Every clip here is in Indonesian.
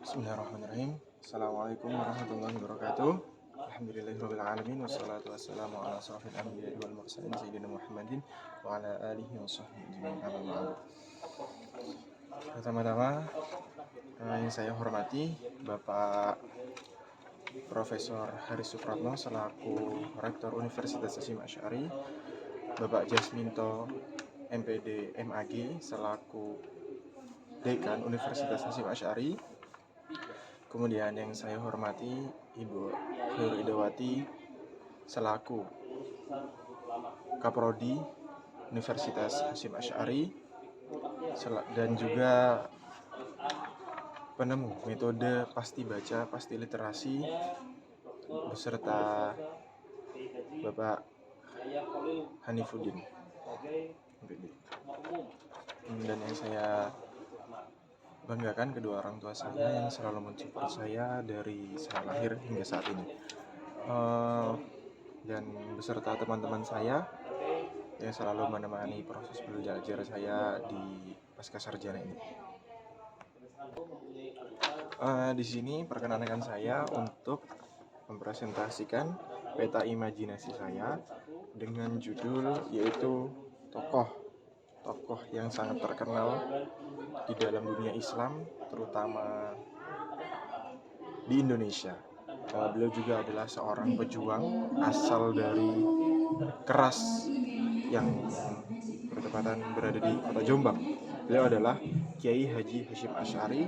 Bismillahirrahmanirrahim. Assalamualaikum warahmatullahi wabarakatuh. Alhamdulillahirabbil alamin wassalatu wassalamu ala asrofil anbiya'i wal mursalin sayyidina Muhammadin wa ala alihi washabbihi ajmain amma ba'du. Pertama-tama yang saya hormati Bapak Profesor Haris Supratno selaku Rektor Universitas Hasyim Asy'ari, Bapak Jasminto MPD MAG selaku Dekan Universitas Hasyim Asy'ari. Kemudian yang saya hormati Ibu Khairul Idawati selaku Kaprodi Universitas Hasyim Asy'ari dan juga penemu metode pasti baca, pasti literasi beserta Bapak Hanifuddin. Dan yang saya banggakan kedua orang tua saya yang selalu mensupport saya dari saya lahir hingga saat ini, dan beserta teman-teman saya yang selalu menemani proses belajar saya di pasca sarjana ini. Di sini perkenankan saya untuk mempresentasikan peta imajinasi saya dengan judul yaitu tokoh yang sangat terkenal di dalam dunia Islam, terutama di Indonesia. Beliau juga adalah seorang pejuang asal dari Keras yang bertepatan berada di kota Jombang. Beliau adalah Kiai Haji Hasyim Asy'ari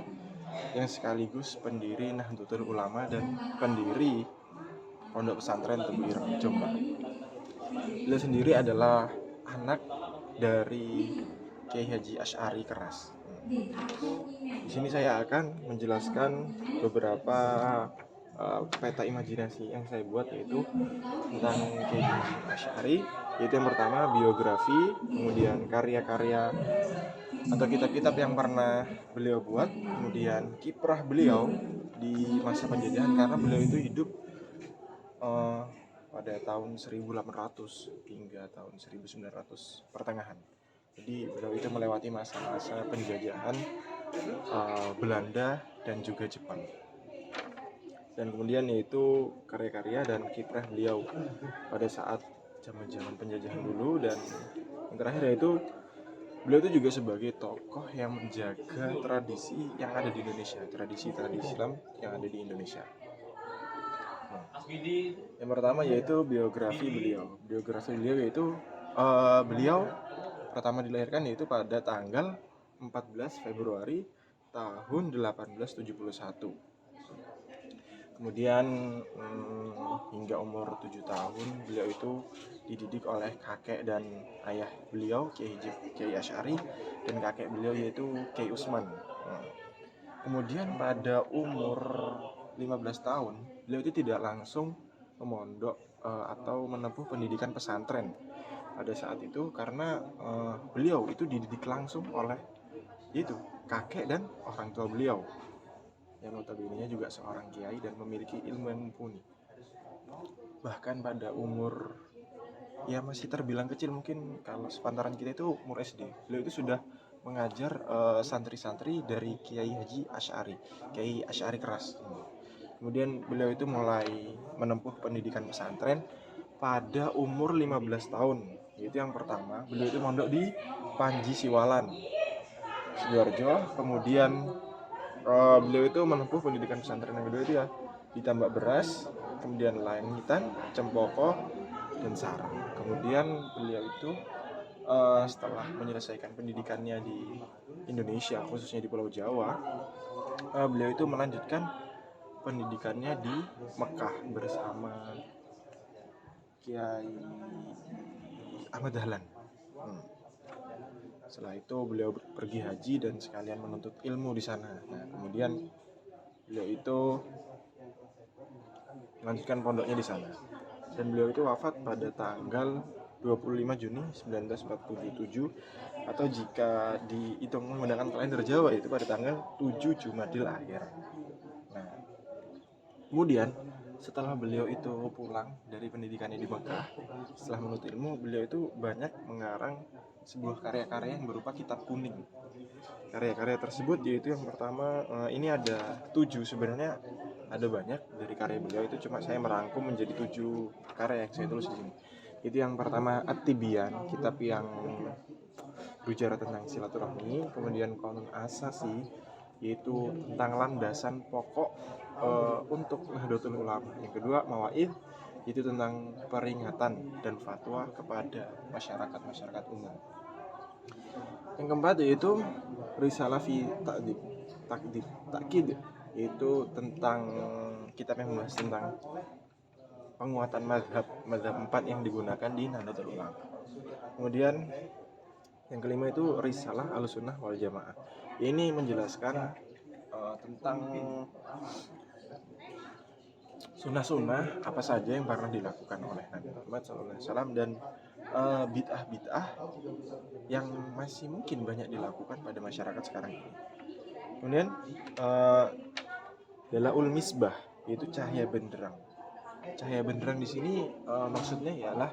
yang sekaligus pendiri Nahdlatul Ulama dan pendiri Pondok Pesantren Tebu Ireng Jombang. Beliau sendiri adalah anak dari Kiai Haji Asy'ari Keras. Di sini saya akan menjelaskan beberapa peta imajinasi yang saya buat, yaitu tentang Kiai Haji Asy'ari, yaitu yang pertama biografi, kemudian karya-karya atau kitab-kitab yang pernah beliau buat, kemudian kiprah beliau di masa penjajahan karena beliau itu hidup pada tahun 1800 hingga tahun 1900 pertengahan. Jadi beliau itu melewati masa-masa penjajahan Belanda dan juga Jepang. Dan kemudian yaitu karya-karya dan kiprah beliau pada saat zaman-zaman penjajahan dulu, dan yang terakhir yaitu beliau itu juga sebagai tokoh yang menjaga tradisi yang ada di Indonesia, tradisi-tradisi Islam yang ada di Indonesia. Yang pertama yaitu biografi beliau. Biografi beliau yaitu beliau pertama dilahirkan yaitu pada tanggal 14 Februari tahun 1871. Kemudian hingga umur 7 tahun beliau itu dididik oleh kakek dan ayah beliau Kiai Asy'ari dan kakek beliau yaitu Kiai Usman. Kemudian pada umur 15 tahun beliau itu tidak langsung memondok atau menempuh pendidikan pesantren pada saat itu karena beliau itu dididik langsung oleh itu kakek dan orang tua beliau yang notabene juga seorang kiai dan memiliki ilmu yang mumpuni. Bahkan pada umur ya masih terbilang kecil, mungkin kalau sepantaran kita itu umur SD, beliau itu sudah mengajar santri-santri dari Kiai Haji Asy'ari, Kiai Asy'ari Keras. Kemudian beliau itu mulai menempuh pendidikan pesantren pada umur 15 tahun. Yaitu yang pertama, beliau itu mondok di Panji Siwalan, Sidoarjo. Kemudian beliau itu menempuh pendidikan pesantren yang kedua itu ya di Tambak Beras, kemudian Langitan, Cempoko, dan Sarang. Kemudian beliau itu setelah menyelesaikan pendidikannya di Indonesia, khususnya di Pulau Jawa, beliau itu melanjutkan pendidikannya di Mekah bersama Kiai Ahmad Dahlan. Setelah itu beliau pergi haji dan sekalian menuntut ilmu di sana. Nah, kemudian beliau itu melanjutkan pondoknya di sana. Dan beliau itu wafat pada tanggal 25 Juni 1947, atau jika dihitung menggunakan kalender Jawa itu pada tanggal 7 Jumadil Akhir. Nah, kemudian setelah beliau itu pulang dari pendidikannya di Mekah, setelah menuntut ilmu, beliau itu banyak mengarang sebuah karya-karya yang berupa kitab kuning. Karya-karya tersebut yaitu yang pertama, ini ada 7 sebenarnya, ada banyak dari karya beliau itu, cuma saya merangkum menjadi 7 karya yang saya tulis di sini. Itu yang pertama At-Tibyan, kitab yang berbicara tentang silaturahmi. Kemudian Qanun Asasi, yaitu tentang landasan pokok untuk Nahdlatul Ulama. Yang kedua Mawaid, itu tentang peringatan dan fatwa kepada masyarakat umum. Yang keempat yaitu Risalah fi Takkid, yaitu tentang kitab yang membahas tentang penguatan mazhab 4 yang digunakan di Nahdlatul Ulama. Kemudian yang kelima itu Risalah Ahlussunnah wal Jamaah. Ini menjelaskan tentang sunnah-sunnah apa saja yang pernah dilakukan oleh Nabi Muhammad SAW dan bid'ah-bid'ah yang masih mungkin banyak dilakukan pada masyarakat sekarang ini. Kemudian Dalaul Misbah, yaitu cahaya benderang. Cahaya benderang di sini maksudnya ialah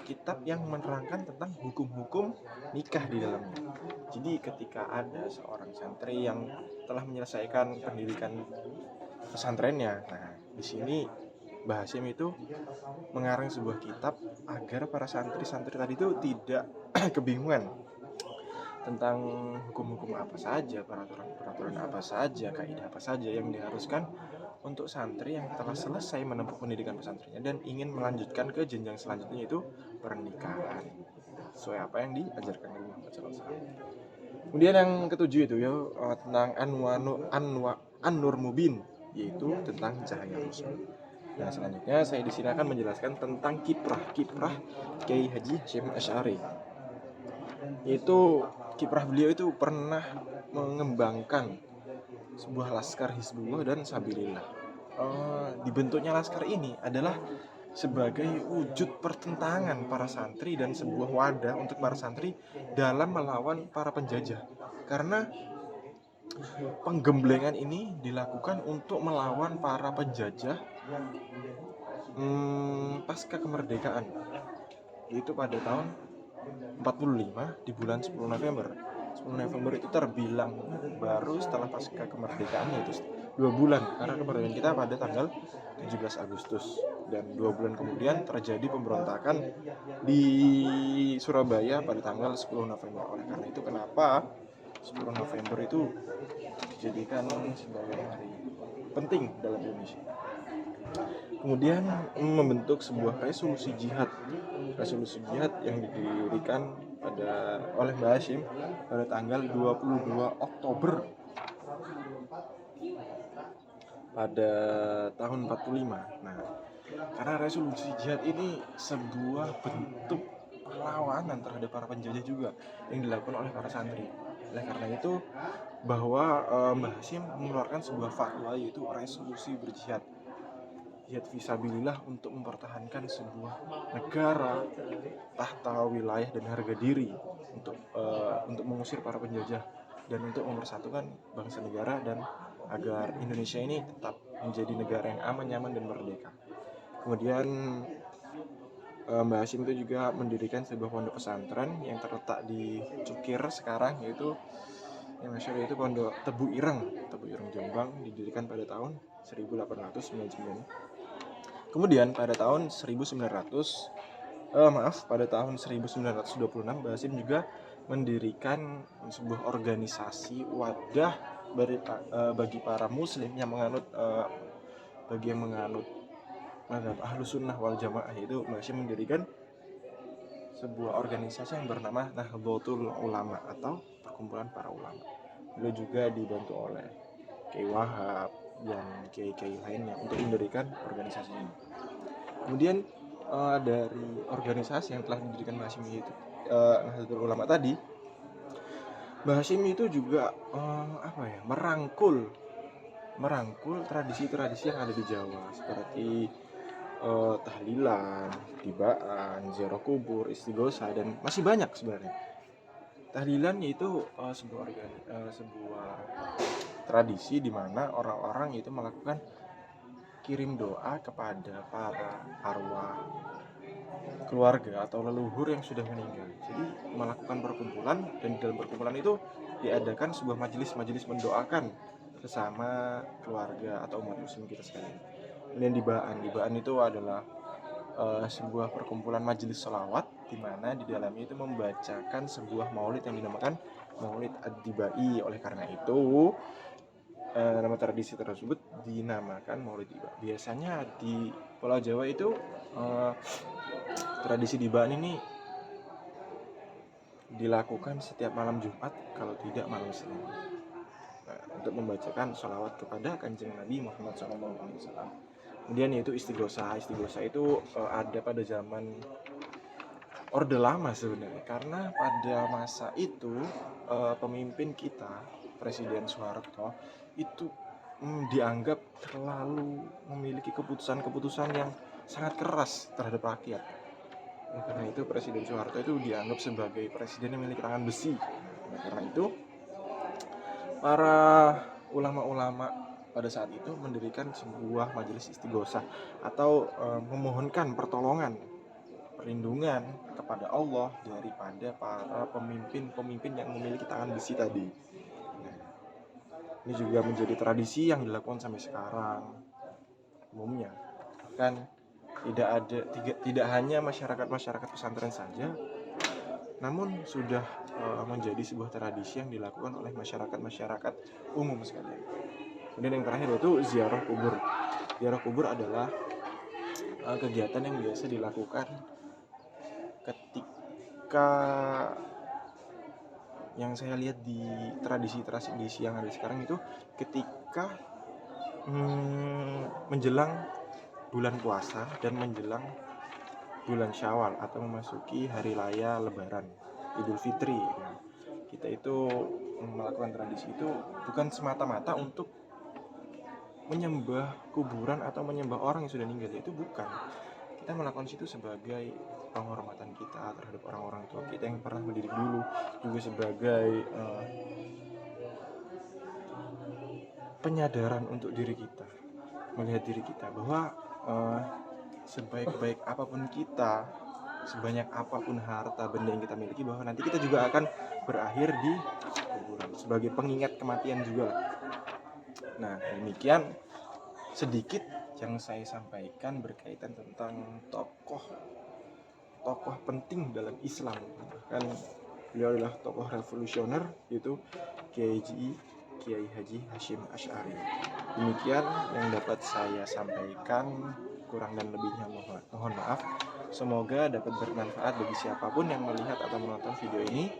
kitab yang menerangkan tentang hukum-hukum nikah di dalamnya. Jadi ketika ada seorang santri yang telah menyelesaikan pendidikan pesantrennya, nah di sini Mbah Hasyim itu mengarang sebuah kitab agar para santri-santri tadi itu tidak kebingungan tentang hukum-hukum apa saja, peraturan-peraturan apa saja, kaidah apa saja yang diharuskan untuk santri yang telah selesai menempuh pendidikan pesantrennya dan ingin melanjutkan ke jenjang selanjutnya, itu pernikahan sesuai apa yang diajarkan Nabi Muhammad SAW. Kemudian yang ketujuh itu ya tentang An-Nur Mubin, yaitu tentang cahaya Rasul. Nah selanjutnya saya di sini akan menjelaskan tentang kiprah Kiai Haji Hasyim Asy'ari. Itu kiprah beliau itu pernah mengembangkan sebuah laskar Hizbullah dan Sabilillah. Dibentuknya laskar ini adalah sebagai wujud pertentangan para santri dan sebuah wadah untuk para santri dalam melawan para penjajah. Karena penggemblengan ini dilakukan untuk melawan para penjajah pasca kemerdekaan, yaitu pada tahun 45 di bulan 10 November. 10 November itu terbilang baru setelah pasca kemerdekaan, yaitu 2 bulan, karena kemerdekaan kita pada tanggal 17 Agustus dan 2 bulan kemudian terjadi pemberontakan di Surabaya pada tanggal 10 November. Oleh karena itu kenapa 10 November itu dijadikan sebagai hari penting dalam Indonesia. Kemudian membentuk sebuah resolusi jihad yang didirikan oleh Mbah Hasyim pada tanggal 22 Oktober pada tahun 45. Nah, karena resolusi jihad ini sebuah bentuk perlawanan terhadap para penjajah juga yang dilakukan oleh para santri. Oleh karena itu bahwa Mbah Hasyim mengeluarkan sebuah fatwa, yaitu resolusi berjihad, jihad fisabilillah, untuk mempertahankan sebuah negara, tahta, wilayah dan harga diri, untuk mengusir para penjajah dan untuk mempersatukan bangsa negara dan agar Indonesia ini tetap menjadi negara yang aman, nyaman dan merdeka. Kemudian Mbah Hasyim itu juga mendirikan sebuah pondok pesantren yang terletak di Cukir sekarang, yaitu yang masyhur yaitu Pondok Tebu Ireng Jombang, didirikan pada tahun 1899. Kemudian pada tahun 1926 Mbah Hasyim juga mendirikan sebuah organisasi wadah bagi para muslim yang menganut mazhab Ahlussunnah wal Jamaah, yaitu Mbah Hasyim mendirikan sebuah organisasi yang bernama Nahdlatul Ulama atau perkumpulan para ulama. Beliau juga dibantu oleh Kiai Wahab dan kiai-kiai lainnya untuk mendirikan organisasi ini. Kemudian dari organisasi yang telah didirikan Mbah Hasyim itu Nahdlatul Ulama tadi, Mbah Hasyim itu juga merangkul tradisi-tradisi yang ada di Jawa seperti tahlilan, tibaan, ziarah kubur, istighosa, dan masih banyak sebenarnya. Tahlilan yaitu sebuah tradisi di mana orang-orang itu melakukan kirim doa kepada para arwah, keluarga atau leluhur yang sudah meninggal. Jadi melakukan perkumpulan, dan di dalam perkumpulan itu diadakan sebuah majelis mendoakan sesama keluarga atau umat muslim kita sekalian. Kemudian dibaan itu adalah sebuah perkumpulan majelis sholawat di mana di dalamnya itu membacakan sebuah maulid yang dinamakan Maulid Ad-Dibai. Oleh karena itu nama tradisi tersebut dinamakan Maulid Diba. Biasanya di Pulau Jawa itu tradisi dibaan ini dilakukan setiap malam Jumat, kalau tidak malam Senin, untuk membacakan sholawat kepada Kanjeng Nabi Muhammad SAW. Kemudian yaitu istighosah. Istighosah itu ada pada zaman Orde Lama sebenarnya, karena pada masa itu pemimpin kita, Presiden Soeharto, itu dianggap terlalu memiliki keputusan-keputusan yang sangat keras terhadap rakyat. Karena itu Presiden Soeharto itu dianggap sebagai presiden yang memiliki tangan besi. Karena itu para ulama-ulama pada saat itu mendirikan sebuah majelis istighosah atau memohonkan pertolongan, perlindungan kepada Allah daripada para pemimpin yang memiliki tangan besi tadi. Ini juga menjadi tradisi yang dilakukan sampai sekarang umumnya. Bahkan tidak hanya masyarakat pesantren saja, namun sudah menjadi sebuah tradisi yang dilakukan oleh masyarakat umum sekalian. Kemudian yang terakhir yaitu ziarah kubur. Ziarah kubur adalah kegiatan yang biasa dilakukan ketika, yang saya lihat di tradisi yang ada sekarang itu, ketika menjelang bulan puasa dan menjelang bulan Syawal atau memasuki hari raya Lebaran, Idul Fitri. Nah, kita itu melakukan tradisi itu bukan semata-mata untuk menyembah kuburan atau menyembah orang yang sudah meninggal, itu bukan. Kita melakukan itu sebagai penghormatan kita terhadap orang-orang tua kita yang pernah mendidik dulu, juga sebagai penyadaran untuk diri kita, melihat diri kita bahwa sebaik-baik apapun kita, sebanyak apapun harta benda yang kita miliki, bahwa nanti kita juga akan berakhir di kuburan, sebagai pengingat kematian juga. Nah, demikian sedikit yang saya sampaikan berkaitan tentang tokoh penting dalam Islam. Bahkan beliau adalah tokoh revolusioner, yaitu Kiai Haji Hashim Asy'ari. Demikian yang dapat saya sampaikan, kurang dan lebihnya mohon maaf. Semoga dapat bermanfaat bagi siapapun yang melihat atau menonton video ini.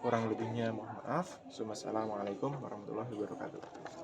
Kurang lebihnya mohon maaf. Wassalamualaikum warahmatullahi wabarakatuh.